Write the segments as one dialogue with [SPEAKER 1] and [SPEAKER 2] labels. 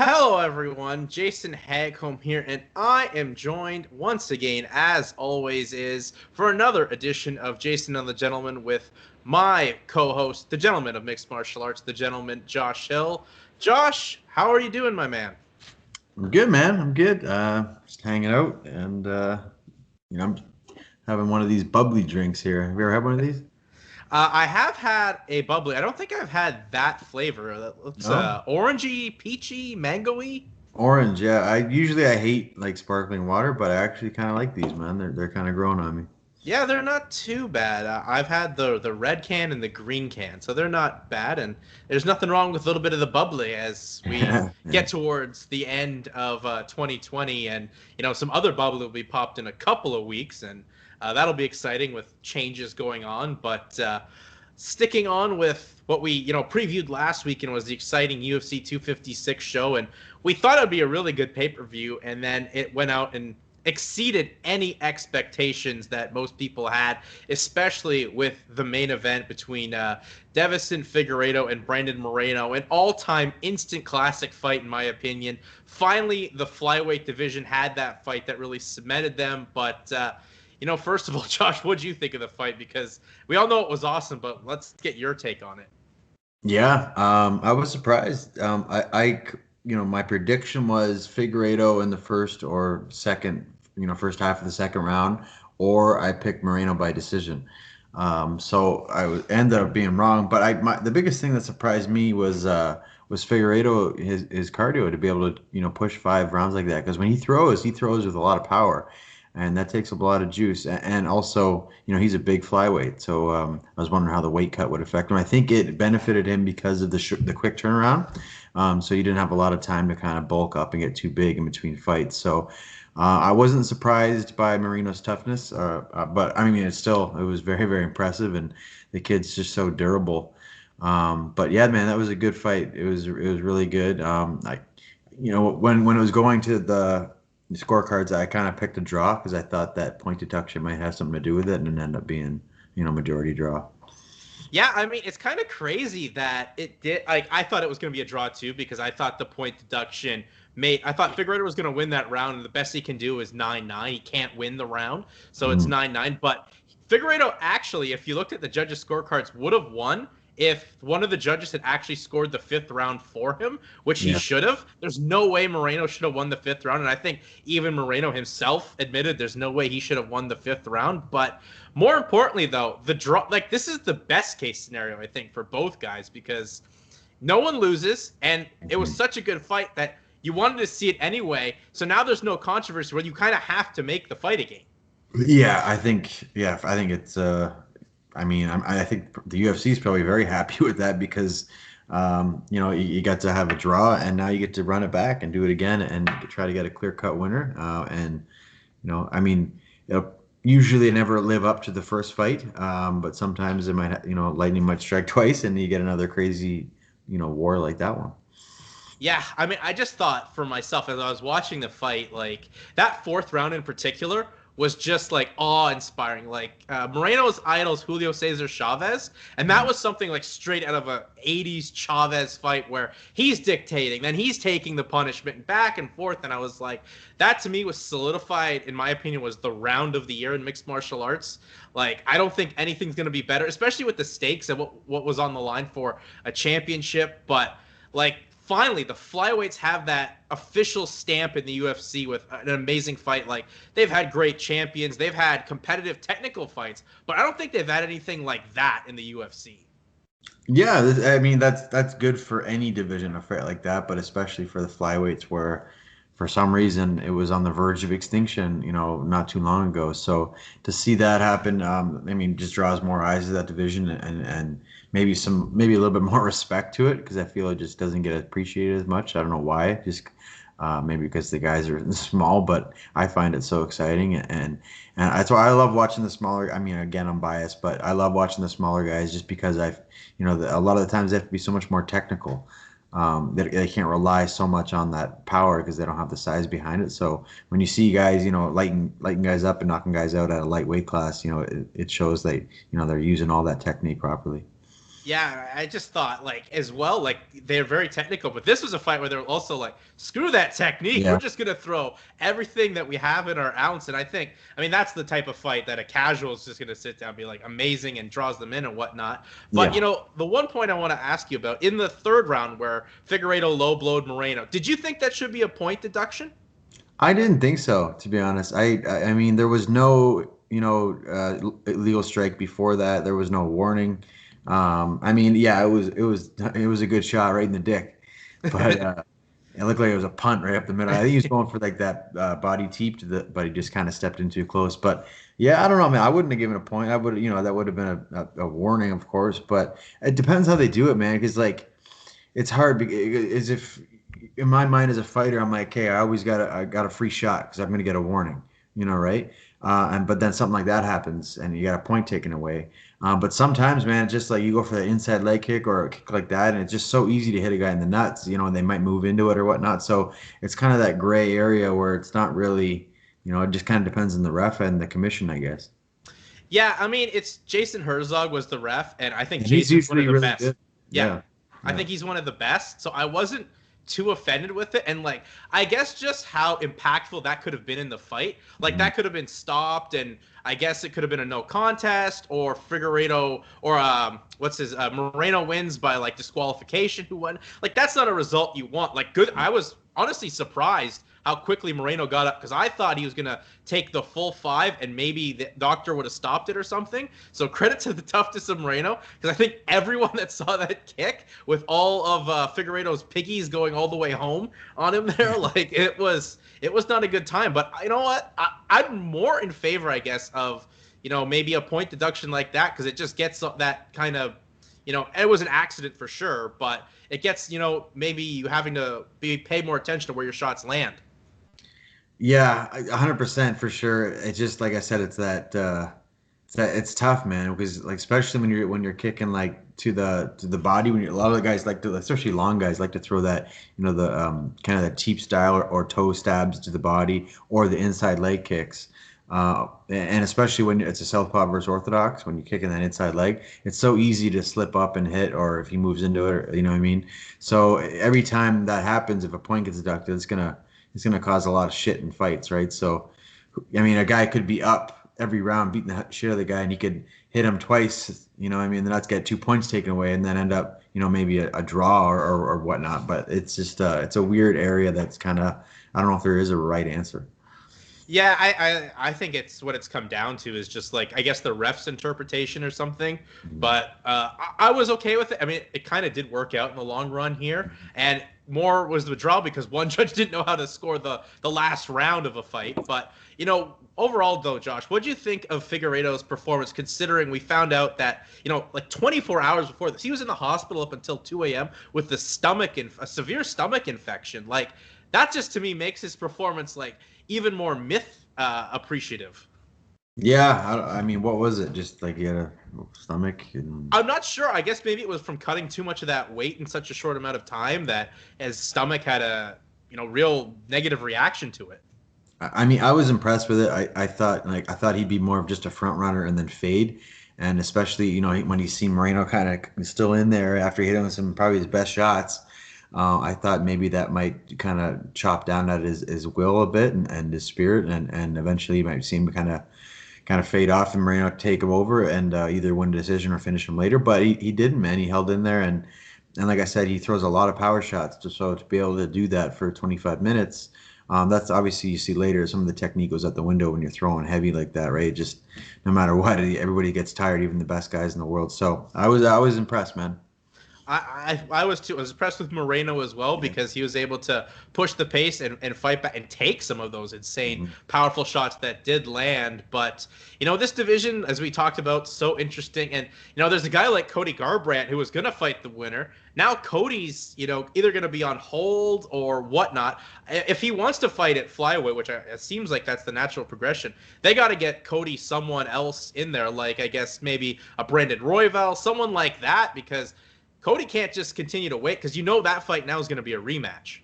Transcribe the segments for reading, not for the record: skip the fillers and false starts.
[SPEAKER 1] Hello, everyone. Jason Hagholm here, and I am joined once again, as always, for another edition of Jason and the Gentleman with my co-host, the gentleman of mixed martial arts, the gentleman Josh Hill. Josh, how are you doing, my man?
[SPEAKER 2] I'm good, man. I'm good. Just hanging out, and I'm having one of these bubbly drinks here. Have you ever had one of these?
[SPEAKER 1] I have had a bubbly. I don't think I've had that flavor. That looks
[SPEAKER 2] No.
[SPEAKER 1] orangey, peachy, mangoey.
[SPEAKER 2] Orange, yeah. I hate like sparkling water, but I actually kind of like these, man. They're kind of growing on me.
[SPEAKER 1] Yeah, they're not too bad. I've had the red can and the green can, so they're not bad. And there's nothing wrong with a little bit of the bubbly as we
[SPEAKER 2] Yeah,
[SPEAKER 1] get towards the end of 2020, and some other bubbly will be popped in a couple of weeks, and that'll be exciting with changes going on. But sticking on with what we previewed last weekend was the exciting UFC 256 show, and we thought it would be a really good pay-per-view, and then it went out and exceeded any expectations that most people had, especially with the main event between Deiveson Figueiredo and Brandon Moreno, an all-time instant classic fight in my opinion. Finally, the flyweight division had that fight that really cemented them, but first of all, Josh, what did you think of the fight? Because we all know it was awesome, but let's get your take on it.
[SPEAKER 2] yeah. I was surprised. My prediction was Figueredo in the first or second, first half of the second round, or I picked Moreno by decision. So ended up being wrong. But the biggest thing that surprised me was Figueredo, his cardio to be able to push 5 rounds like that. Because when he throws with a lot of power, and that takes a lot of juice. And also, he's a big flyweight, so I was wondering how the weight cut would affect him. I think it benefited him because of the quick turnaround. So you didn't have a lot of time to kind of bulk up and get too big in between fights. So I wasn't surprised by Moreno's toughness, but I mean, it was very, very impressive, and the kid's just so durable. But yeah, man, that was a good fight. It was really good. When it was going to the scorecards, I kind of picked a draw because I thought that point deduction might have something to do with it, and it ended up being, majority draw.
[SPEAKER 1] Yeah, I mean, it's kind of crazy that it did. Like, I thought it was going to be a draw too because I thought the point deduction made. I thought Figueroa was going to win that round, and the best he can do is 9-9. He can't win the round, so it's 9-9. But Figueroa actually, if you looked at the judges' scorecards, would have won if one of the judges had actually scored the fifth round for him, which he should have. There's no way Moreno should have won the fifth round, and I think even Moreno himself admitted there's no way he should have won the fifth round. But more importantly, though, the draw, like, this is the best case scenario, I think, for both guys because no one loses, and it was such a good fight that you wanted to see it anyway. So now there's no controversy where you kind of have to make the fight again.
[SPEAKER 2] Yeah, I think it's I think the UFC is probably very happy with that because, you got to have a draw, and now you get to run it back and do it again and try to get a clear-cut winner. Usually they never live up to the first fight, but sometimes it might, lightning might strike twice, and you get another crazy, war like that one.
[SPEAKER 1] Yeah, I mean, I just thought for myself as I was watching the fight, like that fourth round in particular was just like awe-inspiring. Like Moreno's idol is Julio Cesar Chavez, and that was something like straight out of a '80s Chavez fight where he's dictating, then he's taking the punishment back and forth. And I was like, that to me was solidified, in my opinion, was the round of the year in mixed martial arts. Like, I don't think anything's going to be better, especially with the stakes and what was on the line for a championship. But like, finally, the flyweights have that official stamp in the UFC with an amazing fight. Like, they've had great champions, they've had competitive technical fights, but I don't think they've had anything like that in the UFC.
[SPEAKER 2] Yeah, I mean that's good for any division, a fight like that, but especially for the flyweights where for some reason it was on the verge of extinction, not too long ago. So to see that happen, just draws more eyes to that division, and maybe a little bit more respect to it because I feel it just doesn't get appreciated as much. I don't know why, just maybe because the guys are small, but I find it so exciting, and that's why I love watching the smaller. I mean, again, I'm biased, but I love watching the smaller guys just because a lot of the times they have to be so much more technical. They can't rely so much on that power because they don't have the size behind it. So when you see guys, lighting guys up and knocking guys out at a lightweight class, it shows that they're using all that technique properly.
[SPEAKER 1] Yeah, I just thought like as well, like they're very technical, but this was a fight where they're also like, screw that technique.
[SPEAKER 2] Yeah.
[SPEAKER 1] We're just gonna throw everything that we have in our ounce. And I mean, that's the type of fight that a casual is just gonna sit down and be like amazing and draws them in and whatnot. But
[SPEAKER 2] Yeah.
[SPEAKER 1] the one point I want to ask you about in the third round where Figueredo low blowed Moreno, did you think that should be a point deduction?
[SPEAKER 2] I didn't think so, to be honest. I mean, there was no, illegal strike before that. There was no warning. I mean, yeah, it was a good shot right in the dick, but it looked like it was a punt right up the middle. I think he was going for like that body teep but he just kind of stepped in too close. But yeah, I don't know, man. I wouldn't have given a point. I would, that would have been a warning, of course. But it depends how they do it, man. Because like, it's hard. As if in my mind as a fighter, I'm like, okay, I got a free shot because I'm gonna get a warning, right? But then something like that happens and you got a point taken away. But sometimes, man, it's just like you go for the inside leg kick or a kick like that, and it's just so easy to hit a guy in the nuts, and they might move into it or whatnot. So it's kind of that gray area where it's not really, it just kind of depends on the ref and the commission, I guess.
[SPEAKER 1] Yeah, I mean, it's Jason Herzog was the ref, and I think
[SPEAKER 2] And he's
[SPEAKER 1] Jason's one of
[SPEAKER 2] usually
[SPEAKER 1] the
[SPEAKER 2] really
[SPEAKER 1] best.
[SPEAKER 2] good.
[SPEAKER 1] Yeah.
[SPEAKER 2] Yeah.
[SPEAKER 1] I think he's one of the best. So I wasn't too offended with it. And like, I guess just how impactful that could have been in the fight. Like that could have been stopped. And I guess it could have been a no contest or Figueredo or Moreno wins by like disqualification who won. Like that's not a result you want. Like good. I was honestly surprised how quickly Moreno got up because I thought he was going to take the full 5 and maybe the doctor would have stopped it or something. So credit to the toughness of Moreno because I think everyone that saw that kick with all of Figueredo's piggies going all the way home on him there, like it was not a good time. But you know what? I'm more in favor, I guess, of maybe a point deduction like that because it just gets that kind of it was an accident for sure, but it gets maybe you having to pay more attention to where your shots land.
[SPEAKER 2] Yeah, 100% for sure. It's just like I said, it's tough, man, because like especially when you're kicking like to the body, a lot of the guys like to, especially long guys, like to throw that, the kind of the cheap style or toe stabs to the body or the inside leg kicks. And especially when it's a southpaw versus orthodox, when you're kicking that inside leg, it's so easy to slip up and hit, or if he moves into it, or, you know what I mean? So every time that happens, if a point gets deducted, it's gonna cause a lot of shit in fights, right? So, I mean, a guy could be up every round beating the shit out of the guy, and he could hit him twice, what I mean? Then that's get 2 points taken away, and then end up, maybe a draw or whatnot. But it's just it's a weird area that's kind of, I don't know if there is a right answer.
[SPEAKER 1] Yeah, I think it's what it's come down to is just like I guess the ref's interpretation or something. But I was okay with it. I mean, it kind of did work out in the long run here, and more was the draw because one judge didn't know how to score the last round of a fight. But overall though, Josh, what do you think of Figueiredo's performance? Considering we found out that like 24 hours before this, he was in the hospital up until 2 a.m. with a severe stomach infection. Like that just to me makes his performance like even more myth appreciative.
[SPEAKER 2] Yeah, I mean, what was it? Just like he had a stomach?
[SPEAKER 1] I'm not sure. I guess maybe it was from cutting too much of that weight in such a short amount of time that his stomach had a real negative reaction to it.
[SPEAKER 2] I mean, I was impressed with it. I thought he'd be more of just a front runner and then fade, and especially when you see Moreno kind of still in there after hitting some probably his best shots. I thought maybe that might kind of chop down at his will a bit and his spirit, and eventually you might see him kind of fade off and Moreno take him over and either win a decision or finish him later. But he didn't, man. He held in there, and like I said, he throws a lot of power shots. So to be able to do that for 25 minutes, that's obviously you see later some of the technique goes out the window when you're throwing heavy like that, right? Just no matter what, everybody gets tired, even the best guys in the world. So I was impressed, man.
[SPEAKER 1] I was too. I was impressed with Moreno as well because he was able to push the pace and fight back and take some of those insane, powerful shots that did land. But this division, as we talked about, so interesting. And there's a guy like Cody Garbrandt who was gonna fight the winner. Now Cody's either gonna be on hold or whatnot. If he wants to fight at flyweight, which it seems like that's the natural progression, they got to get Cody someone else in there, like I guess maybe a Brandon Royval, someone like that, because Cody can't just continue to wait because that fight now is going to be a rematch.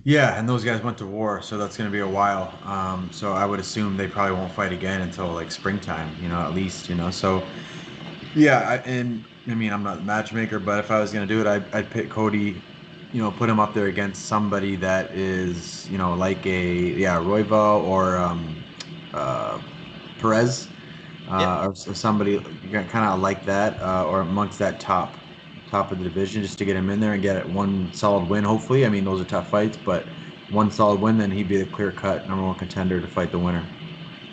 [SPEAKER 2] Yeah, and those guys went to war, so that's going to be a while. So I would assume they probably won't fight again until like springtime, at least. So Yeah, and I mean, I'm not a matchmaker, but if I was gonna do it, I'd pick Cody. Put him up there against somebody that is, like Royval or uh, Perez,
[SPEAKER 1] Yep.
[SPEAKER 2] or somebody kind of like that, or amongst that top of the division, just to get him in there and get one solid win. Hopefully, I mean, those are tough fights, but one solid win, then he'd be the clear cut number one contender to fight the winner.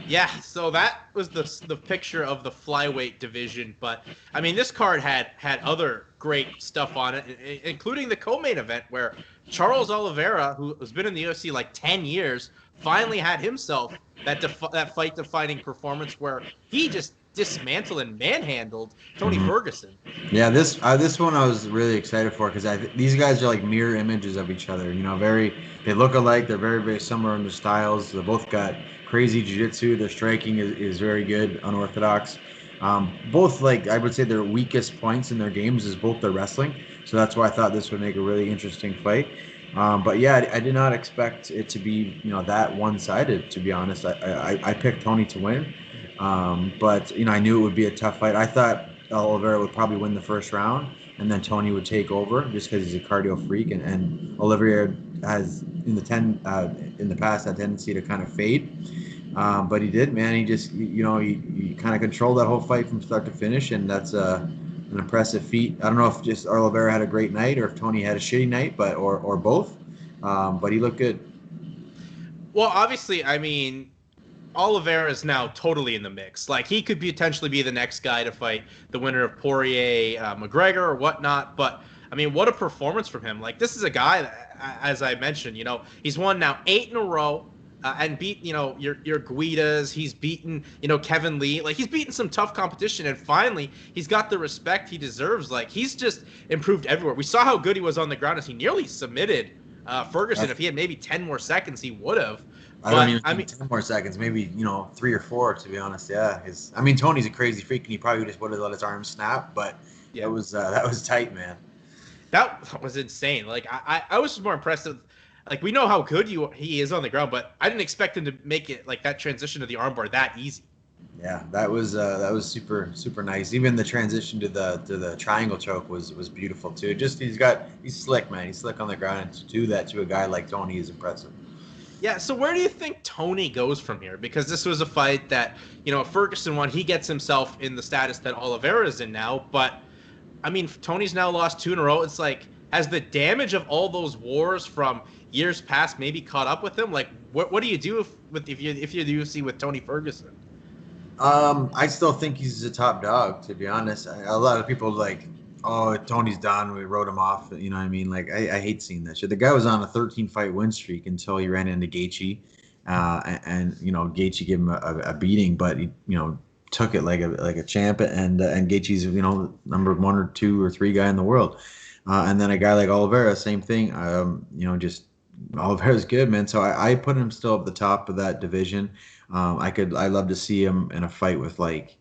[SPEAKER 1] Yeah, so that was the picture of the flyweight division, but I mean this card had other great stuff on it, including the co-main event where Charles Olivera, who's been in the UFC like 10 years, finally had himself that fight defining performance where he just dismantled and manhandled Tony
[SPEAKER 2] Mhm.
[SPEAKER 1] Ferguson.
[SPEAKER 2] Yeah, this one I was really excited for because these guys are like mirror images of each other. They look alike. They're very very similar in their styles. They both got crazy jiu-jitsu. Their striking is very good, unorthodox. Both like I would say their weakest points in their games is both their wrestling. So that's why I thought this would make a really interesting fight. But yeah, I did not expect it to be that one-sided. To be honest, I picked Tony to win. But I knew it would be a tough fight. I thought Oliveira would probably win the first round, and then Tony would take over just because he's a cardio freak, and Oliveira has in the past had tendency to kind of fade. But he did, man. He just he kind of controlled that whole fight from start to finish, and that's an impressive feat. I don't know if just Oliveira had a great night or if Tony had a shitty night, but or both. But he looked good.
[SPEAKER 1] Well, obviously, I mean, Oliveira is now totally in the mix. Like he could potentially be the next guy to fight the winner of Poirier, McGregor, or whatnot. But I mean, what a performance from him! Like this is a guy that, as I mentioned, he's won now 8 in a row. And beat your Guidas. He's beaten Kevin Lee. Like he's beaten some tough competition, and finally he's got the respect he deserves. Like he's just improved everywhere. We saw how good he was on the ground as he nearly submitted Ferguson. If he had maybe 10 more seconds, he would have.
[SPEAKER 2] I don't
[SPEAKER 1] But
[SPEAKER 2] even
[SPEAKER 1] I
[SPEAKER 2] think
[SPEAKER 1] mean,
[SPEAKER 2] 10 more seconds, maybe, 3 or 4, to be honest. Yeah. I mean, Tony's a crazy freak, and he probably just would have let his arm snap, but
[SPEAKER 1] yeah.
[SPEAKER 2] that was tight, man.
[SPEAKER 1] That was insane. Like I was just more impressed with, like we know how good he is on the ground, but I didn't expect him to make it like that transition to the armbar that easy.
[SPEAKER 2] Yeah, that was super super nice. Even the transition to the triangle choke was beautiful too. Just he's slick, man. He's slick on the ground, and to do that to a guy like Tony is impressive.
[SPEAKER 1] Yeah, so where do you think Tony goes from here? Because this was a fight that, Ferguson won. He gets himself in the status that Oliveira is in now. But, I mean, Tony's now lost 2 in a row. It's like, has the damage of all those wars from years past maybe caught up with him? Like, what do you do if you're the UFC with Tony Ferguson?
[SPEAKER 2] I still think he's a top dog, to be honest. A lot of people like, oh, Tony's done. We wrote him off. You know what I mean? Like, I hate seeing that shit. The guy was on a 13-fight win streak until he ran into Gaethje, and Gaethje gave him a beating, but he took it like a champ. And Gaethje's number 1 or 2 or 3 guy in the world, and then a guy like Oliveira, same thing. Just Oliveira's good, man. So I put him still at the top of that division. I love to see him in a fight with like,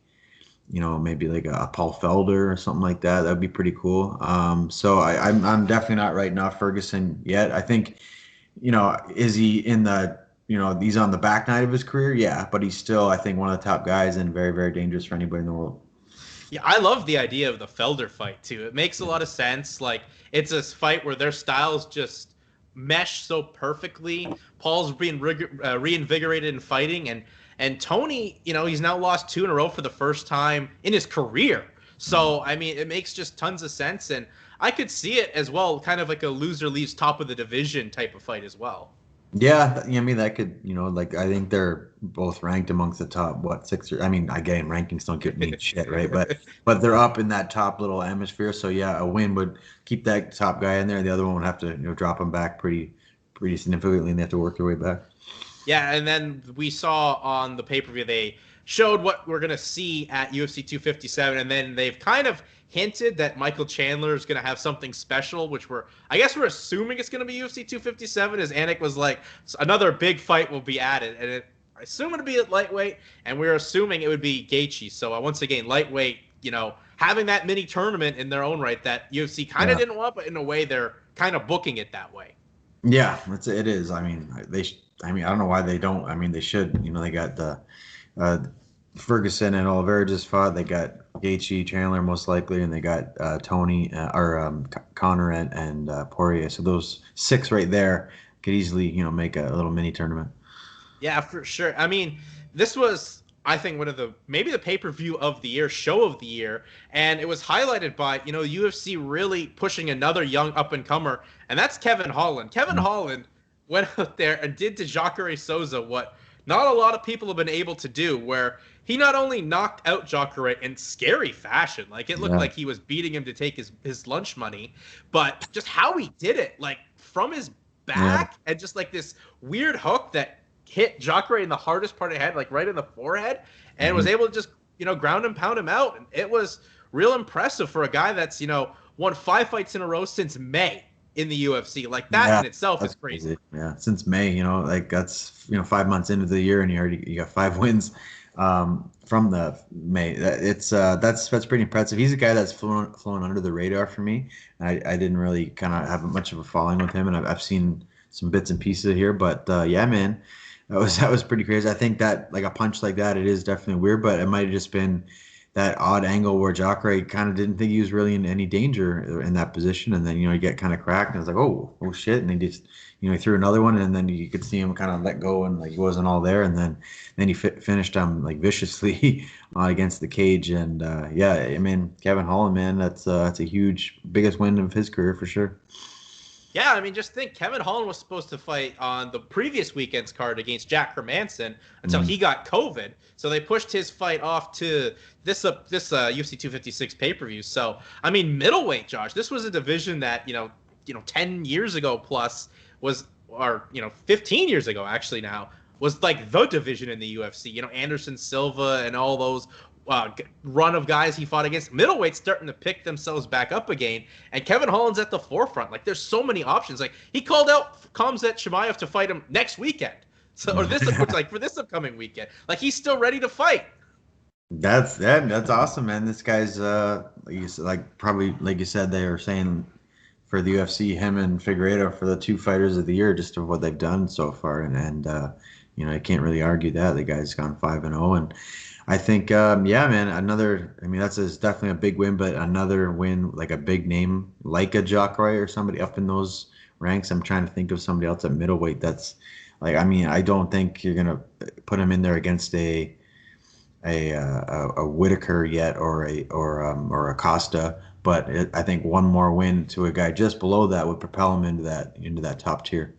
[SPEAKER 2] maybe like a Paul Felder or something like that. That'd be pretty cool. So I'm definitely not writing off Ferguson yet. I think, is he in the, he's on the back nine of his career? Yeah, but he's still, I think, one of the top guys and very, very dangerous for anybody in the world.
[SPEAKER 1] Yeah, I love the idea of the Felder fight too. It makes a lot of sense. Like it's a fight where their styles just mesh so perfectly. Paul's being reinvigorated in fighting, and Tony, he's now lost 2 in a row for the first time in his career. So I mean, it makes just tons of sense, and I could see it as well, kind of like a loser leaves top of the division type of fight as well.
[SPEAKER 2] Yeah, I mean that could, like I think they're both ranked amongst the top what 6 or I mean again rankings don't get me shit right, but they're up in that top little atmosphere. So yeah, a win would keep that top guy in there. The other one would have to drop him back pretty significantly, and they have to work their way back.
[SPEAKER 1] Yeah, and then we saw on the pay-per-view they showed what we're gonna see at UFC 257, and then they've kind of hinted that Michael Chandler is gonna have something special, which I guess we're assuming it's gonna be UFC 257. As Anik was like, another big fight will be added, and I assume it'll be at lightweight, and we're assuming it would be Gaethje. So once again, lightweight, having that mini tournament in their own right that UFC kind of didn't want, but in a way they're kind of booking it that way.
[SPEAKER 2] Yeah, it is. I mean, I mean, I don't know why they don't. I mean, they should. They got the Ferguson and Olivera just fought. They got Gaethje, Chandler most likely, and they got Tony Connor and Poirier. So those 6 right there could easily, make a little mini tournament.
[SPEAKER 1] Yeah, for sure. I mean, this was, I think, one of maybe the pay-per-view of the year, show of the year, and it was highlighted by, UFC really pushing another young up-and-comer, and that's Kevin Holland. Kevin Holland went out there and did to Jacare Souza what not a lot of people have been able to do, where he not only knocked out Jacare in scary fashion, like it looked like he was beating him to take his lunch money, but just how he did it, like from his back and just like this weird hook that hit Jacare in the hardest part of the head, like right in the forehead, and was able to just, ground and pound him out. And it was real impressive for a guy that's, won 5 fights in a row since May in the UFC. Like that in itself is crazy.
[SPEAKER 2] Yeah, since May, like that's 5 months into the year, and you got 5 wins from the May. That's pretty impressive. He's a guy that's flown under the radar for me. I didn't really kind of have much of a following with him, and I've seen some bits and pieces here, but yeah, man. That was pretty crazy. I think that like a punch like that, it is definitely weird, but it might have just been that odd angle where Jacare kind of didn't think he was really in any danger in that position, and then you get kind of cracked, and I was like, oh shit, and he just he threw another one, and then you could see him kind of let go, and like he wasn't all there, and then he finished him like viciously against the cage, and yeah, I mean Kevin Holland, man, that's a huge, biggest win of his career for sure.
[SPEAKER 1] Yeah, I mean, just think, Kevin Holland was supposed to fight on the previous weekend's card against Jack Hermanson until he got COVID. So they pushed his fight off to this UFC 256 pay-per-view. So, I mean, middleweight, Josh, this was a division that, 10 years ago plus was, or, 15 years ago actually now, was like the division in the UFC. Anderson Silva and all those run of guys he fought against. Middleweight starting to pick themselves back up again, and Kevin Holland's at the forefront. Like, there's so many options. Like, he called out Khamzat Chimaev to fight him next weekend, or for this upcoming weekend. Like, he's still ready to fight.
[SPEAKER 2] That's awesome, man. This guy's probably like you said, they were saying for the UFC, him and Figareto for the 2 fighters of the year, just of what they've done so far, and I can't really argue that the guy's gone 5-0 and. I think, yeah, man, that's definitely a big win, but another win, like a big name, like a Jacare or somebody up in those ranks. I'm trying to think of somebody else at middleweight that's like, I mean, I don't think you're going to put him in there against a Whitaker yet or a Costa, but I think one more win to a guy just below that would propel him into that top tier.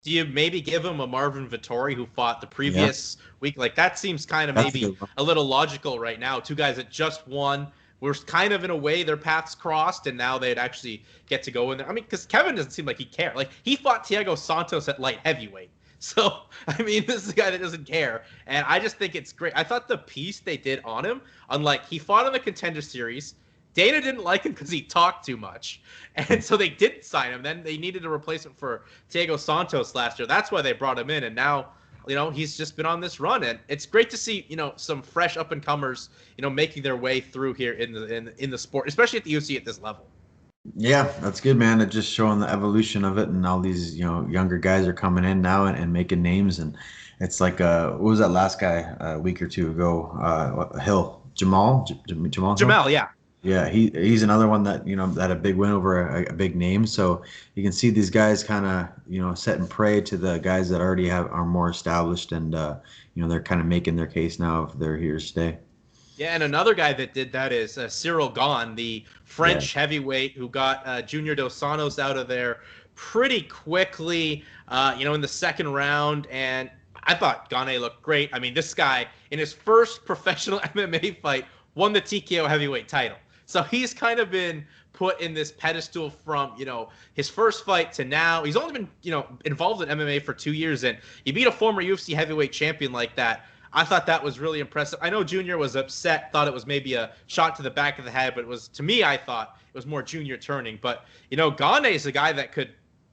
[SPEAKER 1] Do you maybe give him a Marvin Vettori who fought the previous week? Like, that seems kind of maybe a little logical right now. 2 guys that just won, were kind of in a way their paths crossed, and now they'd actually get to go in there. I mean, because Kevin doesn't seem like he cares. Like, he fought Thiago Santos at light heavyweight. So, I mean, this is a guy that doesn't care. And I just think it's great. I thought the piece they did on him, unlike he fought in the Contender Series, Dana didn't like him because he talked too much. And so they didn't sign him. Then they needed a replacement for Thiago Santos last year. That's why they brought him in. And now, he's just been on this run. And it's great to see, some fresh up-and-comers, making their way through here in the sport, especially at the UFC at this level.
[SPEAKER 2] Yeah, that's good, man. It's just showing the evolution of it. And all these, younger guys are coming in now and making names. And it's like, what was that last guy a week or 2 ago? Hill. Jamal,
[SPEAKER 1] yeah.
[SPEAKER 2] Yeah, he's another one that that a big win over a big name. So you can see these guys kind of setting prey to the guys that already are more established, and they're kind of making their case now if they're here to stay.
[SPEAKER 1] Yeah, and another guy that did that is Cyril Gane, the French heavyweight who got Junior Dos Santos out of there pretty quickly, in the second round. And I thought Gane looked great. I mean, this guy in his first professional MMA fight won the TKO heavyweight title. So he's kind of been put in this pedestal from, his first fight to now. He's only been, involved in MMA for 2 years, and you beat a former UFC heavyweight champion like that. I thought that was really impressive. I know Junior was upset, thought it was maybe a shot to the back of the head, but it was, to me, I thought it was more Junior turning. But, Gane is a guy that could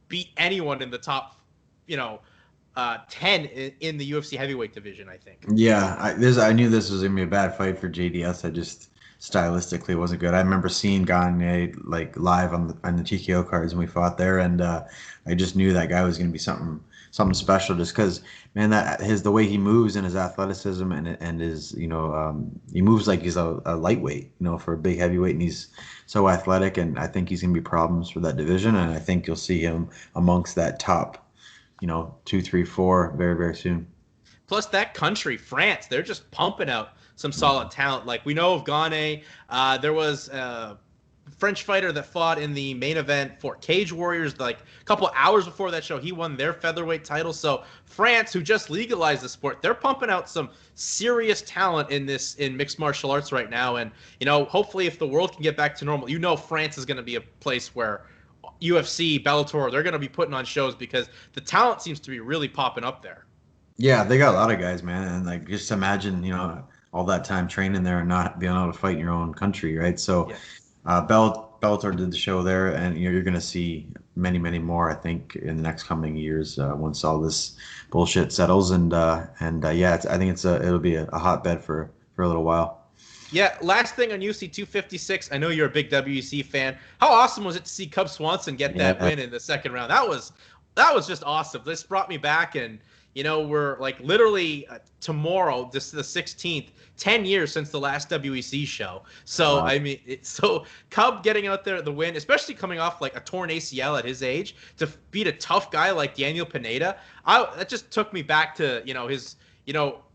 [SPEAKER 1] beat anyone in the top, 10 in the UFC heavyweight division, I think.
[SPEAKER 2] Yeah, I knew this was going to be a bad fight for JDS. I just stylistically wasn't good. I remember seeing Gane like live on the TKO cards when we fought there, and I just knew that guy was going to be something something special just because, man, the way he moves and his athleticism and his, he moves like he's a lightweight, for a big heavyweight, and he's so athletic, and I think he's gonna be problems for that division, and I think you'll see him amongst that top, 2, 3, 4 very, very soon.
[SPEAKER 1] Plus, that country, France, they're just pumping out some solid talent. Like, we know of Gane. There was a French fighter that fought in the main event for Cage Warriors, like a couple of hours before that show. He won their featherweight title. So France, who just legalized the sport, they're pumping out some serious talent in mixed martial arts right now. And, hopefully if the world can get back to normal, France is going to be a place where UFC, Bellator, they're going to be putting on shows because the talent seems to be really popping up there.
[SPEAKER 2] Yeah, they got a lot of guys, man. And like, just imagine, all that time training there and not being able to fight in your own country, right? So Bellator did the show there, and you're going to see many, many more, I think, in the next coming years once all this bullshit settles. I think it'll be a hotbed for a little while.
[SPEAKER 1] Yeah, last thing on UFC 256, I know you're a big WEC fan. How awesome was it to see Cub Swanson get that win in the second round? That was just awesome. This brought me back, and we're like literally tomorrow, this is the 16th, 10 years since the last WEC show. So, wow. I mean, so Cub getting out there, the win, especially coming off like a torn ACL at his age, to beat a tough guy like Daniel Pineda, that just took me back to, his,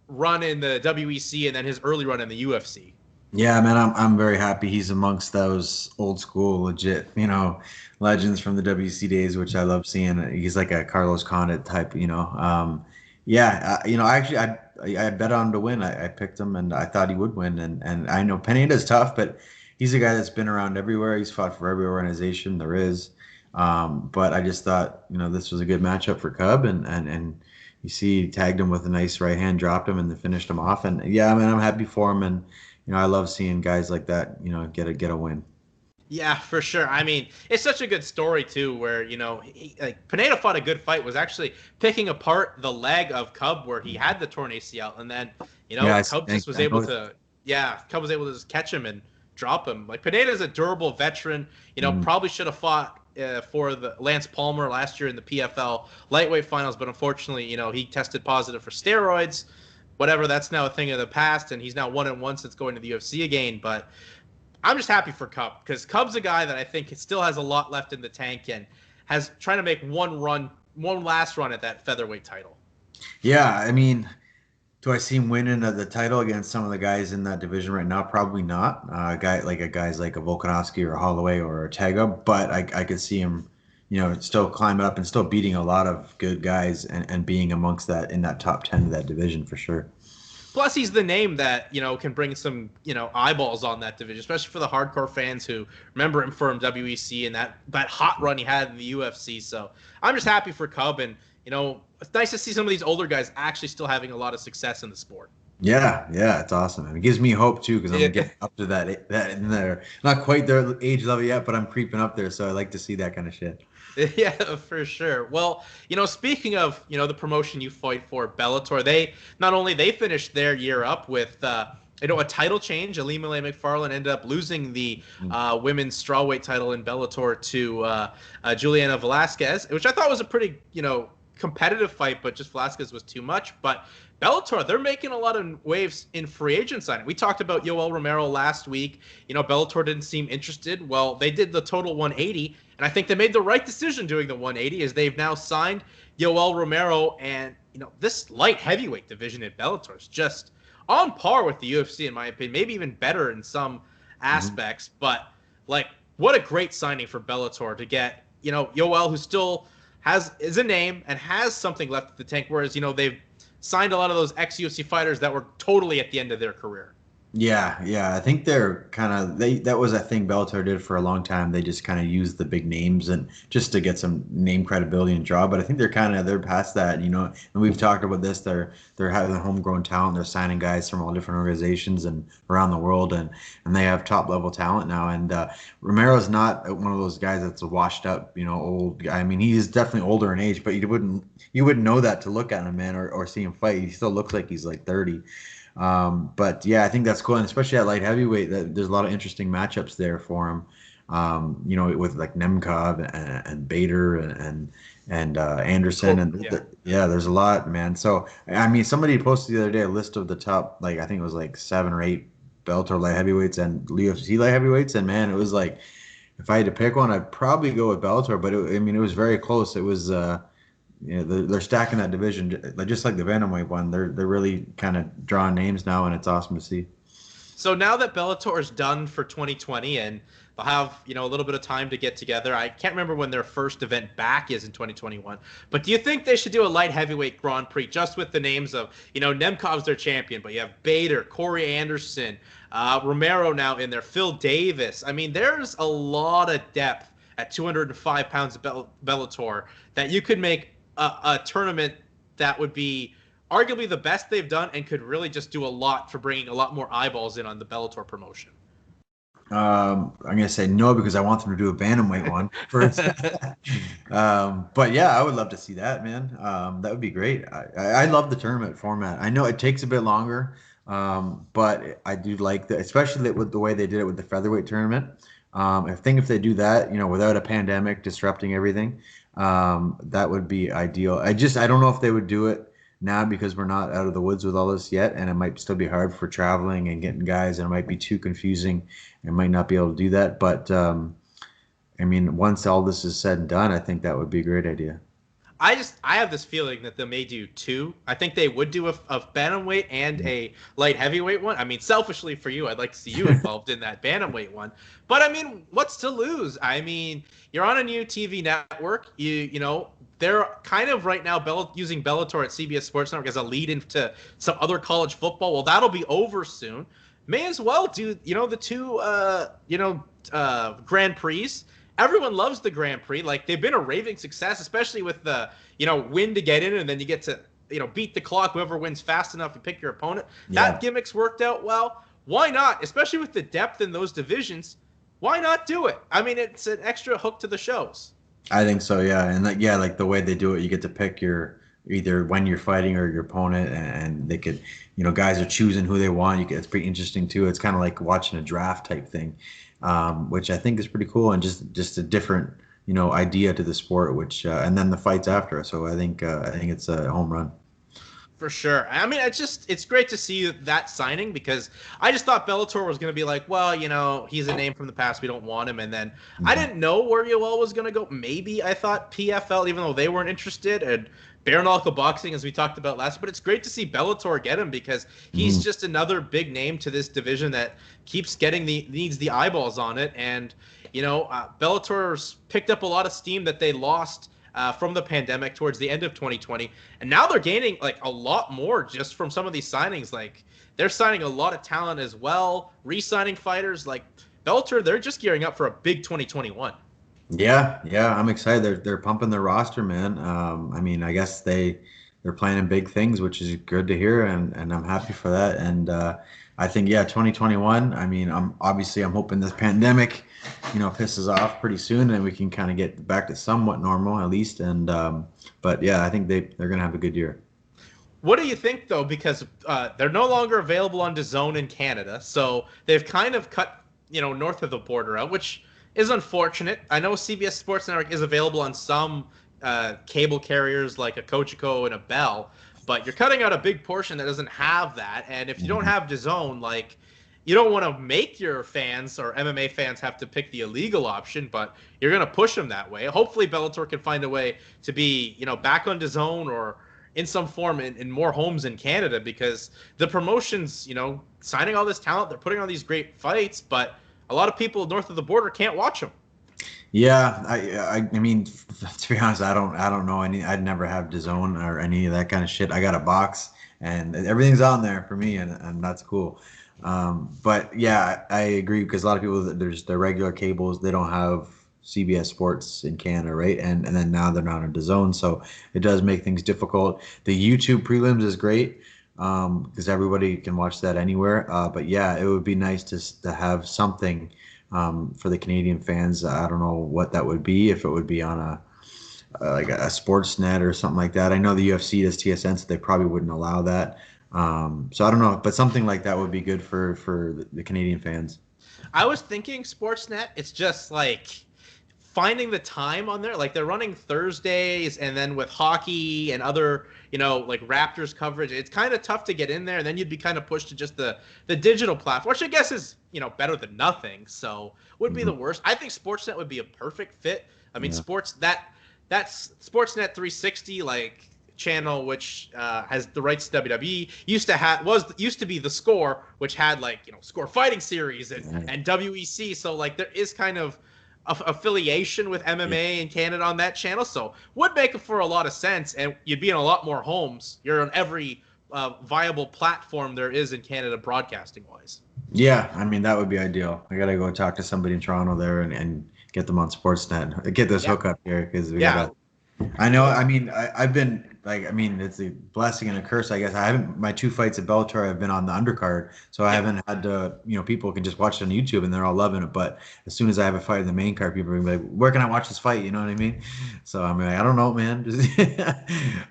[SPEAKER 1] run in the WEC and then his early run in the UFC.
[SPEAKER 2] Yeah, man, I'm very happy he's amongst those old school, legit, legends from the WC days, which I love seeing. He's like a Carlos Condit type, I bet on him to win. I picked him, and I thought he would win. And I know Pineda's tough, but he's a guy that's been around everywhere. He's fought for every organization there is. But I just thought, this was a good matchup for Cub, and you see, he tagged him with a nice right hand, dropped him, and then finished him off. And yeah, man, I'm happy for him, and I love seeing guys like that, get a win.
[SPEAKER 1] Yeah, for sure. I mean, it's such a good story too, where Pineda fought a good fight, was actually picking apart the leg of Cub where he had the torn ACL, and then Cub was able to just catch him and drop him. Like, Pineda's a durable veteran. Probably should have fought for the Lance Palmer last year in the PFL lightweight finals, but unfortunately, he tested positive for steroids. Whatever, that's now a thing of the past, and he's now 1-1 since going to the UFC again. But I'm just happy for Cub, because Cub's a guy that I think still has a lot left in the tank and has trying to make one last run at that featherweight title. Yeah,
[SPEAKER 2] I mean, do I see him winning the title against some of the guys in that division right now? Probably not. Guys like a Volkanovski or a Holloway or Ortega, but I could see him, still climbing up and still beating a lot of good guys and being amongst that in that top 10 of that division for sure.
[SPEAKER 1] Plus, he's the name that, can bring some, eyeballs on that division, especially for the hardcore fans who remember him from WEC and that hot run he had in the UFC. So I'm just happy for Cub, and, it's nice to see some of these older guys actually still having a lot of success in the sport.
[SPEAKER 2] Yeah, it's awesome. And it gives me hope too, because I'm getting up to that in there. Not quite their age level yet, but I'm creeping up there, so I like to see that kind of shit.
[SPEAKER 1] Yeah, for sure. Well, speaking of, the promotion you fight for, Bellator, they finished their year up with, a title change. Alimale McFarland ended up losing the women's strawweight title in Bellator to Juliana Velasquez, which I thought was a pretty, competitive fight, but just Velasquez was too much. But Bellator, they're making a lot of waves in free agent signing. We talked about Yoel Romero last week. Bellator didn't seem interested. Well, they did the total 180, and I think they made the right decision doing the 180, as they've now signed Yoel Romero. And, this light heavyweight division at Bellator is just on par with the UFC, in my opinion, maybe even better in some aspects. But, what a great signing for Bellator to get, Yoel, who still is a name and has something left in the tank, whereas, they've signed a lot of those ex-UFC fighters that were totally at the end of their career.
[SPEAKER 2] Yeah. I think they're kind of that was a thing Bellator did for a long time. They just kind of used the big names and just to get some name credibility and draw. But I think they're past that, and we've talked about this. They're having homegrown talent. They're signing guys from all different organizations and around the world, and they have top level talent now. And Romero's not one of those guys that's a washed up, old guy. I mean, he is definitely older in age, but you wouldn't know that to look at him, man, or see him fight. He still looks like he's like 30. But yeah, I think that's cool, and especially at light heavyweight, there's a lot of interesting matchups there for him. With like Nemkov and Bader and and Anderson, and yeah, there's a lot, man. So I mean, somebody posted the other day a list of the top, like I think it was like 7 or 8 Bellator light heavyweights and UFC light heavyweights, and man, it was like if I had to pick one, I'd probably go with Bellator, but I mean, it was very close. It was they're stacking that division just like the Bantamweight one. They're really kind of drawing names now, and it's awesome to see.
[SPEAKER 1] So now that Bellator is done for 2020 and they'll have, a little bit of time to get together. I can't remember when their first event back is in 2021. But do you think they should do a light heavyweight Grand Prix just with the names of, Nemkov's their champion, but you have Bader, Corey Anderson, Romero now in there, Phil Davis. I mean, there's a lot of depth at 205 pounds of Bellator that you could make a tournament that would be arguably the best they've done and could really just do a lot for bringing a lot more eyeballs in on the Bellator promotion.
[SPEAKER 2] I'm gonna say no because I want them to do a bantamweight one first. But yeah, I would love to see that, man. That would be great. I love the tournament format. I know it takes a bit longer, but I do like that, especially with the way they did it with the featherweight tournament. I think if they do that, without a pandemic disrupting everything, that would be ideal. I don't know if they would do it now because we're not out of the woods with all this yet, and it might still be hard for traveling and getting guys, and it might be too confusing and might not be able to do that. But I mean, once all this is said and done, I think that would be a great idea.
[SPEAKER 1] I have this feeling that they may do two. I think they would do a bantamweight and a light heavyweight one. I mean, selfishly for you, I'd like to see you involved in that bantamweight one. But I mean, what's to lose? I mean, you're on a new TV network. They're kind of right now using Bellator at CBS Sports Network as a lead into some other college football. Well, that'll be over soon. May as well do, the two, Grand Prix. Everyone loves the Grand Prix. Like, they've been a raving success, especially with the, win to get in, and then you get to, beat the clock. Whoever wins fast enough and pick your opponent.
[SPEAKER 2] Yeah.
[SPEAKER 1] That gimmick's worked out well. Why not? Especially with the depth in those divisions. Why not do it? I mean, it's an extra hook to the shows.
[SPEAKER 2] I think so, yeah. And like the way they do it, you get to pick your either when you're fighting or your opponent, and they could, guys are choosing who they want. It's pretty interesting too. It's kind of like watching a draft type thing, which I think is pretty cool, and just a different, idea to the sport. Which and then the fights after. So I think it's a home run.
[SPEAKER 1] For sure. I mean, it's great to see that signing because I just thought Bellator was going to be like, well, he's a name from the past. We don't want him. And then I didn't know where Yoel was going to go. Maybe I thought PFL, even though they weren't interested, and bare knuckle boxing, as we talked about last. But it's great to see Bellator get him because he's just another big name to this division that keeps needs the eyeballs on it. And, Bellator's picked up a lot of steam that they lost from the pandemic towards the end of 2020, and now they're gaining like a lot more just from some of these signings. Like, they're signing a lot of talent as well, re-signing fighters. Like, Bellator, they're just gearing up for a big 2021.
[SPEAKER 2] Yeah, I'm excited. They're pumping their roster, man. I mean, I guess they're planning big things, which is good to hear, and I'm happy for that. And I think 2021. I mean, I'm hoping this pandemic, pisses off pretty soon, and we can kind of get back to somewhat normal at least. And but yeah, I think they're gonna have a good year.
[SPEAKER 1] What do you think though? Because they're no longer available on DAZN in Canada, so they've kind of cut north of the border out, which is unfortunate. I know CBS Sports Network is available on some cable carriers like a Cogeco and a Bell, but you're cutting out a big portion that doesn't have that. And if you don't have DAZN, like, you don't want to make your fans or MMA fans have to pick the illegal option, but you're going to push them that way. Hopefully Bellator can find a way to be, back on DAZN or in some form in more homes in Canada, because the promotions, signing all this talent, they're putting on these great fights, but a lot of people north of the border can't watch them.
[SPEAKER 2] Yeah, I mean, to be honest, I don't know any. I'd never have DAZN or any of that kind of shit. I got a box, and everything's on there for me, and that's cool. But yeah, I agree, because a lot of people, there's the regular cables, they don't have CBS Sports in Canada, right? And then now they're not on DAZN, so it does make things difficult. The YouTube prelims is great, because everybody can watch that anywhere. But yeah, it would be nice to have something for the Canadian fans. I don't know what that would be, if it would be on a Sportsnet or something like that. I know the UFC does TSN, so they probably wouldn't allow that. So I don't know, but something like that would be good for the Canadian fans.
[SPEAKER 1] I was thinking Sportsnet. It's just like finding the time on there. Like they're running Thursdays, and then with hockey and other, like Raptors coverage, it's kind of tough to get in there. And then you'd be kind of pushed to just the digital platform, which I guess is, better than nothing. So would be the worst. I think Sportsnet would be a perfect fit. I mean, that's Sportsnet 360, like channel, which has the rights to WWE, used to be The Score, which had like Score Fighting Series and WEC. So like there is kind of affiliation with MMA in Canada on that channel, so would make it for a lot of sense, and you'd be in a lot more homes. You're on every viable platform there is in Canada broadcasting wise.
[SPEAKER 2] Yeah, I mean that would be ideal. I gotta go talk to somebody in Toronto there and get them on Sportsnet. Get this hookup here because we gotta. I know. I mean, I've been it's a blessing and a curse, I guess. I haven't, my 2 fights at Bellator, I've been on the undercard, so I haven't had to, people can just watch it on YouTube and they're all loving it. But as soon as I have a fight in the main card, people are gonna be like, where can I watch this fight? You know what I mean? So I'm like, I don't know, man.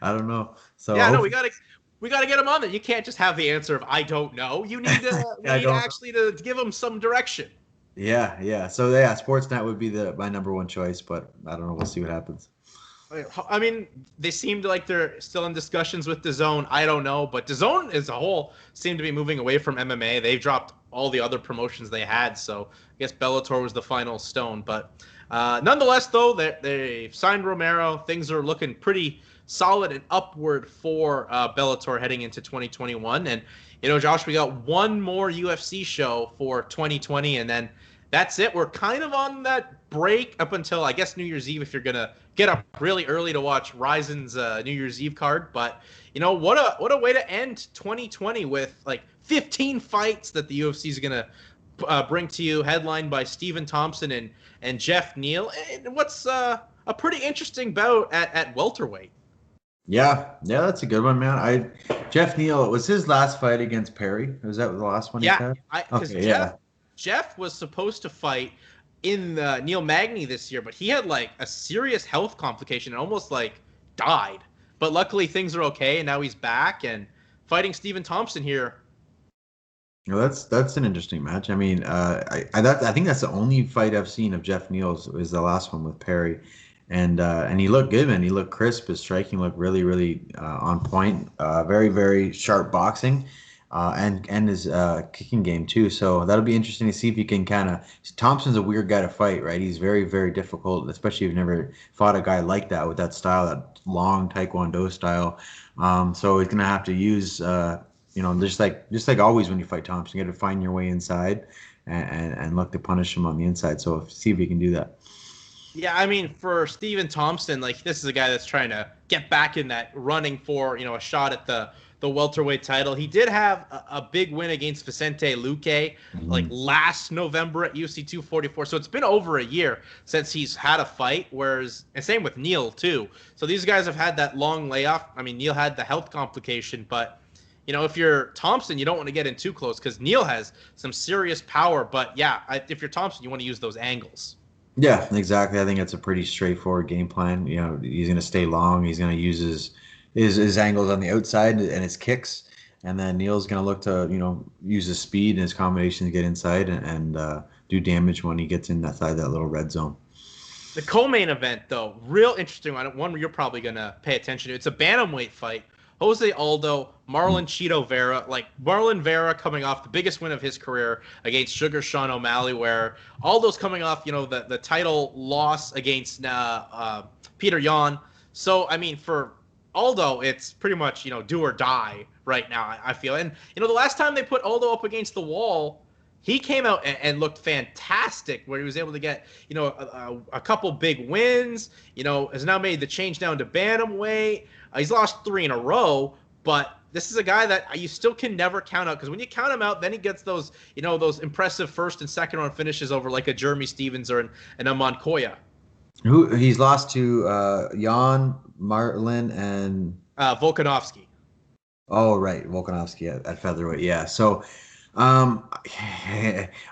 [SPEAKER 2] I don't know. So
[SPEAKER 1] yeah, no, we gotta get them on there. You can't just have the answer of I don't know. You need to give them some direction.
[SPEAKER 2] Yeah. So yeah, Sportsnet would be my number 1 choice, but I don't know. We'll see what happens.
[SPEAKER 1] I mean, they seemed like they're still in discussions with DAZN. I don't know, but DAZN as a whole seemed to be moving away from MMA. They've dropped all the other promotions they had, so I guess Bellator was the final stone. But nonetheless, though, they've signed Romero. Things are looking pretty solid and upward for Bellator heading into 2021. And, Josh, we got one more UFC show for 2020, and then that's it. We're kind of on that break up until, I guess, New Year's Eve if you're going to get up really early to watch Ryzen's New Year's Eve card. But, what a way to end 2020 with, like, 15 fights that the UFC is going to bring to you, headlined by Stephen Thompson and Jeff Neal. And what's a pretty interesting bout at welterweight.
[SPEAKER 2] Yeah, that's a good one, man. Jeff Neal, it was his last fight against Perry. Was that the last one he had?
[SPEAKER 1] Jeff was supposed to fight in the Neil Magny this year, but he had like a serious health complication and almost like died. But luckily things are okay, and now he's back and fighting Stephen Thompson here.
[SPEAKER 2] Well, that's an interesting match. I mean, I think that's the only fight I've seen of Jeff Neal's is the last one with Perry, and he looked good, man. He looked crisp. His striking looked really, really on point. Very, very sharp boxing. And his kicking game too. So that'll be interesting to see if he can Thompson's a weird guy to fight, right? He's very, very difficult, especially if you've never fought a guy like that with that style, that long Taekwondo style. So he's gonna have to use, just like always when you fight Thompson, you got to find your way inside and look to punish him on the inside. So see if he can do that.
[SPEAKER 1] Yeah, I mean, for Stephen Thompson, like this is a guy that's trying to get back in that running for, a shot at the welterweight title. He did have a big win against Vicente Luque like last November at UFC 244. So it's been over a year since he's had a fight, and same with Neal too. So these guys have had that long layoff. I mean, Neal had the health complication, but if you're Thompson, you don't want to get in too close because Neal has some serious power. But yeah, if you're Thompson, you want to use those angles.
[SPEAKER 2] Yeah, exactly. I think it's a pretty straightforward game plan. He's going to stay long. He's going to use his angles on the outside and his kicks, and then Neal's going to look to use his speed and his combination to get inside and do damage when he gets inside that little red zone.
[SPEAKER 1] The co-main event, though, real interesting one you're probably going to pay attention to. It's a bantamweight fight. Jose Aldo, Marlon Cheeto Vera, like Marlon Vera coming off the biggest win of his career against Sugar Sean O'Malley, where Aldo's coming off, the title loss against Peter Yan. So, I mean, for Aldo, it's pretty much, do or die right now, I feel. And, the last time they put Aldo up against the wall, he came out and looked fantastic, where he was able to get, a couple big wins, has now made the change down to bantamweight. He's lost 3 in a row, but this is a guy that you still can never count out, because when you count him out, then he gets those, those impressive first and second round finishes over like a Jeremy Stevens or a Montoya.
[SPEAKER 2] Who he's lost to Jan, Marlon, and
[SPEAKER 1] Volkanovski.
[SPEAKER 2] Oh, right, Volkanovski at featherweight. Yeah. So I'm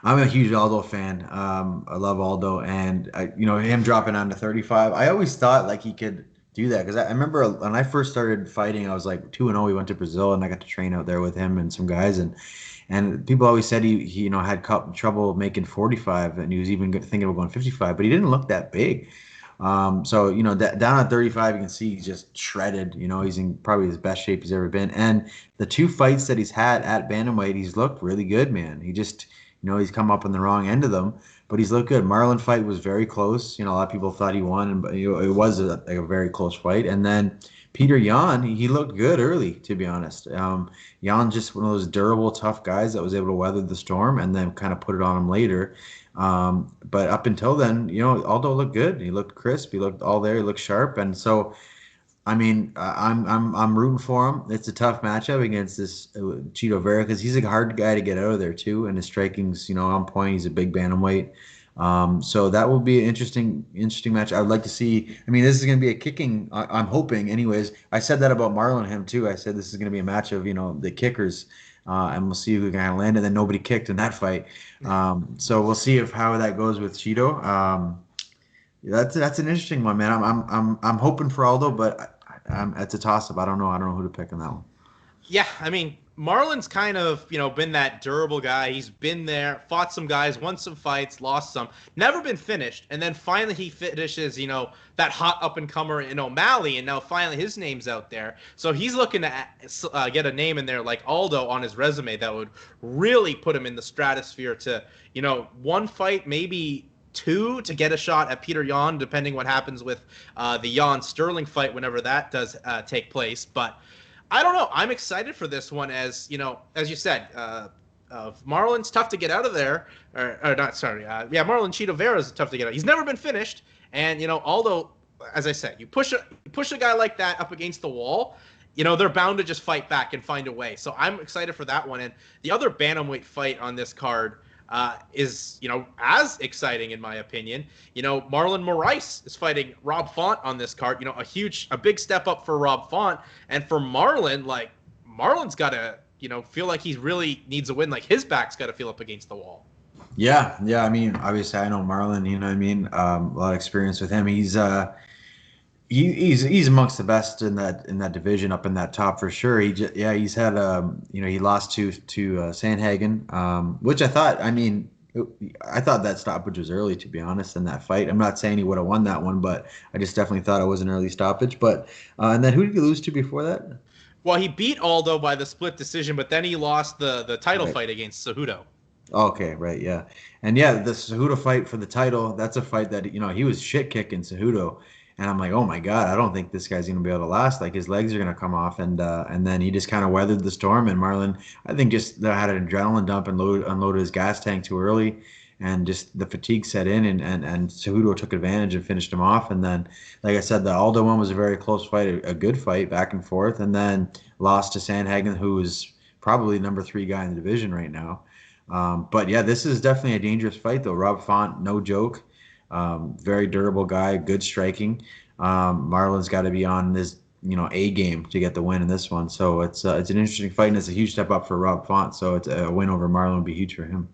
[SPEAKER 2] a huge Aldo fan. I love Aldo, and him dropping down to 35. I always thought like he could do that, because I remember when I first started fighting, I was like 2-0. We went to Brazil, and I got to train out there with him and some guys, and people always said he had trouble making 45, and he was even thinking of going 55, but he didn't look that big. So down at 35, you can see he's just shredded. He's in probably his best shape he's ever been, and the two fights that he's had at bantamweight, he's looked really good, man. He just he's come up on the wrong end of them, but he's looked good. Marlon fight was very close. A lot of people thought he won, but it was a very close fight. And then Peter Yan, he looked good early, to be honest. Yan just one of those durable, tough guys that was able to weather the storm and then kind of put it on him later. But up until then, Aldo looked good. He looked crisp. He looked all there. He looked sharp. And so, I mean, I'm rooting for him. It's a tough matchup against this Chito Vera, because he's a hard guy to get out of there too, and his striking's on point. He's a big bantamweight. So that will be an interesting match. I'd like to see. I mean, this is going to be a kicking. I'm hoping, anyways. I said that about Marlon and him too. I said this is going to be a match of the kickers, and we'll see who can land it. And then nobody kicked in that fight. So we'll see how that goes with Chito. That's an interesting one, man. I'm hoping for Aldo, but it's a toss up. I don't know who to pick on that one.
[SPEAKER 1] Yeah, I mean, Marlon's kind of, been that durable guy. He's been there, fought some guys, won some fights, lost some, never been finished. And then finally he finishes, that hot up-and-comer in O'Malley, and now finally his name's out there. So he's looking to get a name in there like Aldo on his resume that would really put him in the stratosphere to, one fight, maybe two, to get a shot at Peter Yan, depending what happens with the Yan-Sterling fight whenever that does take place. But I don't know. I'm excited for this one, as you said, Marlon's tough to get out of there. Or not, sorry. Marlon Chito Vera is tough to get out. He's never been finished. And, Aldo, as I said, you push a guy like that up against the wall, they're bound to just fight back and find a way. So I'm excited for that one. And the other bantamweight fight on this card is, as exciting in my opinion. Marlon Moraes is fighting Rob Font on this card. A big step up for Rob Font, and for Marlon, Marlon's got to, feel like he really needs a win. Like, his back's got to feel up against the wall.
[SPEAKER 2] Yeah. I mean, obviously I know Marlon. You know what I mean? A lot of experience with him. He's amongst the best in that division, up in that top for sure. He's had he lost to Sandhagen, which I thought that stoppage was early, to be honest, in that fight. I'm not saying he would have won that one, but I just definitely thought it was an early stoppage. But and then who did he lose to before that?
[SPEAKER 1] Well, he beat Aldo by the split decision, but then he lost the title fight against Cejudo.
[SPEAKER 2] Okay, right, yeah. And yeah, the Cejudo fight for the title, that's a fight that he was shit kicking Cejudo. And I'm like, oh my God, I don't think this guy's gonna be able to last. Like, his legs are gonna come off, and then he just kind of weathered the storm. And Marlon, I think, just had an adrenaline dump and unloaded his gas tank too early, and just the fatigue set in, and Cejudo took advantage and finished him off. And then, like I said, the Aldo one was a very close fight, a good fight back and forth, and then lost to Sandhagen, who is probably number 3 guy in the division right now. But yeah, this is definitely a dangerous fight, though. Rob Font, no joke. Very durable guy, good striking. Marlon's got to be on this, A game to get the win in this one. So it's an interesting fight, and it's a huge step up for Rob Font. So it's a win over Marlon would be huge for him.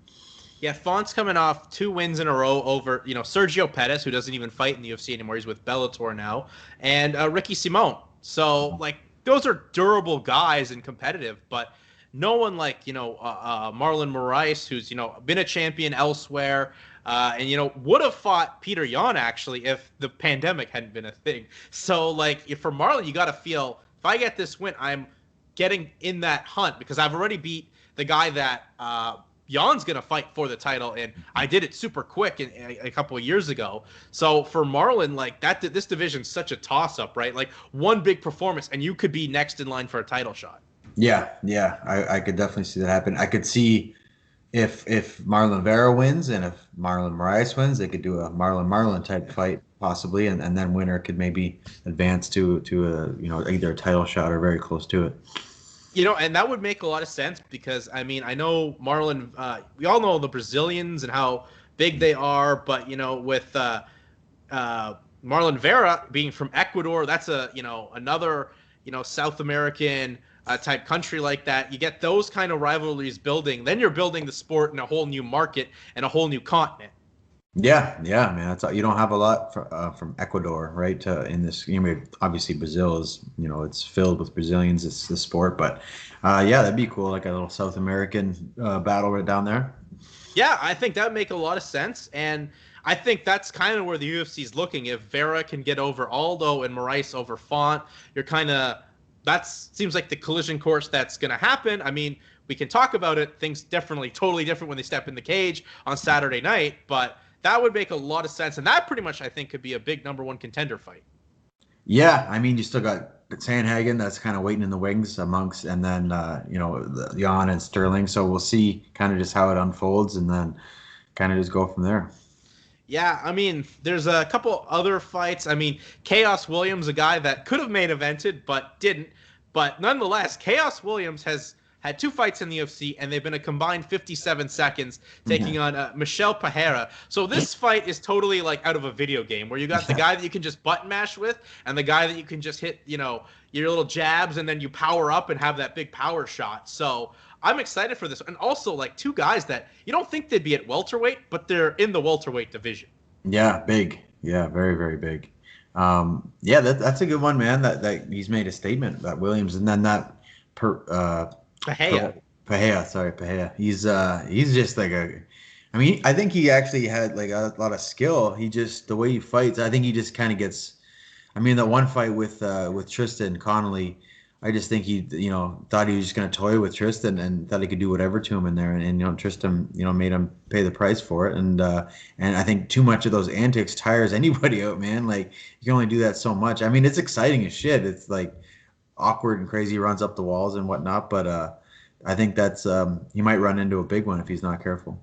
[SPEAKER 1] Yeah, Font's coming off 2 wins in a row over, Sergio Pettis, who doesn't even fight in the UFC anymore. He's with Bellator now, and Ricky Simon. So, those are durable guys and competitive, but no one like, Marlon Moraes, who's, been a champion elsewhere, and, would have fought Peter Yan, actually, if the pandemic hadn't been a thing. So, for Marlon, you got to feel, if I get this win, I'm getting in that hunt, because I've already beat the guy that Jan's going to fight for the title, and I did it super quick a couple of years ago. So for Marlon, this division's such a toss-up, right? One big performance, and you could be next in line for a title shot.
[SPEAKER 2] Yeah, I could definitely see that happen. I could see if Marlon Vera wins and if Marlon Moraes wins, they could do a Marlon type fight possibly, and then winner could maybe advance to a either a title shot or very close to it.
[SPEAKER 1] And that would make a lot of sense, because I know Marlon. We all know the Brazilians and how big they are, but with Marlon Vera being from Ecuador, that's another South American type country like that. You get those kind of rivalries building, then you're building the sport in a whole new market and a whole new continent.
[SPEAKER 2] Yeah, man. That's you don't have a lot from Ecuador, right? In this, obviously Brazil is, it's filled with Brazilians. It's the sport, but yeah, that'd be cool, like a little South American battle right down there.
[SPEAKER 1] Yeah, I think that would make a lot of sense. And I think that's kind of where the UFC is looking. If Vera can get over Aldo and Moraes over Font, you're kind of, that seems like the collision course that's going to happen. I mean, we can talk about it. Things definitely totally different when they step in the cage on Saturday night, but that would make a lot of sense. And that pretty much, I think, could be a big number one contender fight.
[SPEAKER 2] Yeah, I mean, you still got Sandhagen that's kind of waiting in the wings amongst, and then Jan and Sterling. So we'll see kind of just how it unfolds, and then kind of just go from there.
[SPEAKER 1] Yeah, I mean, there's a couple other fights. I mean, Chaos Williams, a guy that could have main evented but didn't. But nonetheless, Chaos Williams has had two fights in the UFC, and they've been a combined 57 seconds, taking on Michel Pereira. So this fight is totally like out of a video game, where you got the guy that you can just button mash with, and the guy that you can just hit, your little jabs, and then you power up and have that big power shot. So I'm excited for this. And also, like, two guys that you don't think they'd be at welterweight, but they're in the welterweight division.
[SPEAKER 2] Yeah, big. Yeah, very, very big. Yeah, that's a good one, man. That he's made a statement, that Williams, and then that Pahea, sorry, Pahea. He's just like I mean, I think he actually had like a lot of skill. He just, the way he fights, I think he just kind of gets. I mean, that one fight with Tristan Connolly, I just think he, thought he was just going to toy with Tristan and thought he could do whatever to him in there. And Tristan, made him pay the price for it. And I think too much of those antics tires anybody out, man. Like, you can only do that so much. I mean, it's exciting as shit. It's like awkward and crazy, runs up the walls and whatnot. But I think that's he might run into a big one if he's not careful.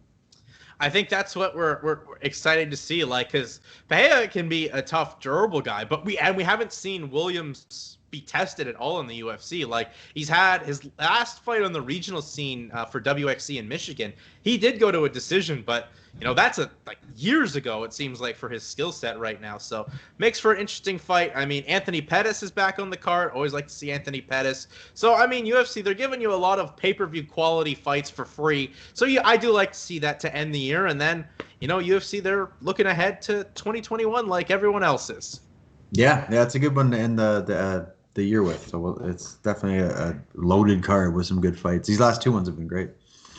[SPEAKER 1] I think that's what we're excited to see, like, because Pereira can be a tough, durable guy, but we haven't seen Williams be tested at all in the UFC. Like, he's had his last fight on the regional scene for WXC in Michigan. He did go to a decision, but that's like years ago, it seems like, for his skill set right now. So makes for an interesting fight. I mean, Anthony Pettis is back on the card. Always like to see Anthony Pettis. So I mean, UFC, they're giving you a lot of pay-per-view quality fights for free. So yeah, I do like to see that to end the year. And then UFC, they're looking ahead to 2021 like everyone else is.
[SPEAKER 2] Yeah, it's a good one to end the year with. So it's definitely a loaded card with some good fights. These last two ones have been great.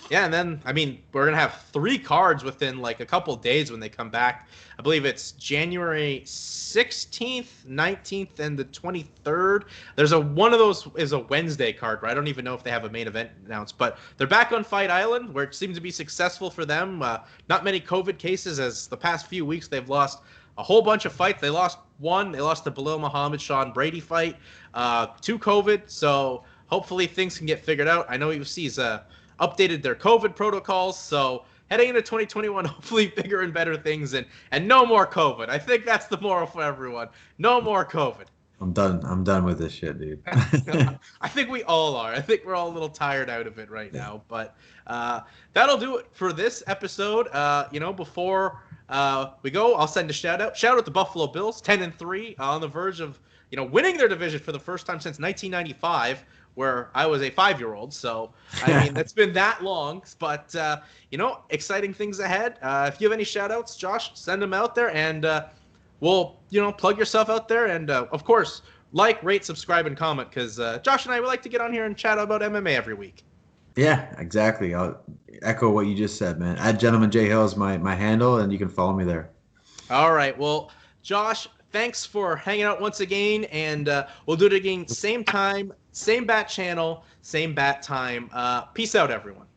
[SPEAKER 1] Yeah, and then, I mean, we're going to have 3 cards within, like, a couple days when they come back. I believe it's January 16th, 19th, and the 23rd. One of those is a Wednesday card, right? I don't even know if they have a main event announced. But they're back on Fight Island, where it seemed to be successful for them. Not many COVID cases, as the past few weeks they've lost a whole bunch of fights. They lost one. They lost the Belal Muhammad Sean Brady fight to COVID. So hopefully things can get figured out. I know UFC's updated their COVID protocols, so heading into 2021, hopefully bigger and better things, and no more COVID. I think that's the moral for everyone. No more COVID.
[SPEAKER 2] I'm done with this shit, dude.
[SPEAKER 1] I think we all are. I think we're all a little tired out of it right now, but that'll do it for this episode. Before we go, I'll send a shout out to the Buffalo Bills, 10-3, on the verge of winning their division for the first time since 1995. Where I was a 5-year-old. So, I mean, it's been that long. But, exciting things ahead. If you have any shout-outs, Josh, send them out there. And we'll, plug yourself out there. And, of course, like, rate, subscribe, and comment. Because Josh and I would like to get on here and chat about MMA every week.
[SPEAKER 2] Yeah, exactly. I'll echo what you just said, man. @GentlemanJHill is my handle, and you can follow me there.
[SPEAKER 1] All right. Well, Josh, thanks for hanging out once again. And we'll do it again same time, same bat channel, same bat time. Peace out, everyone.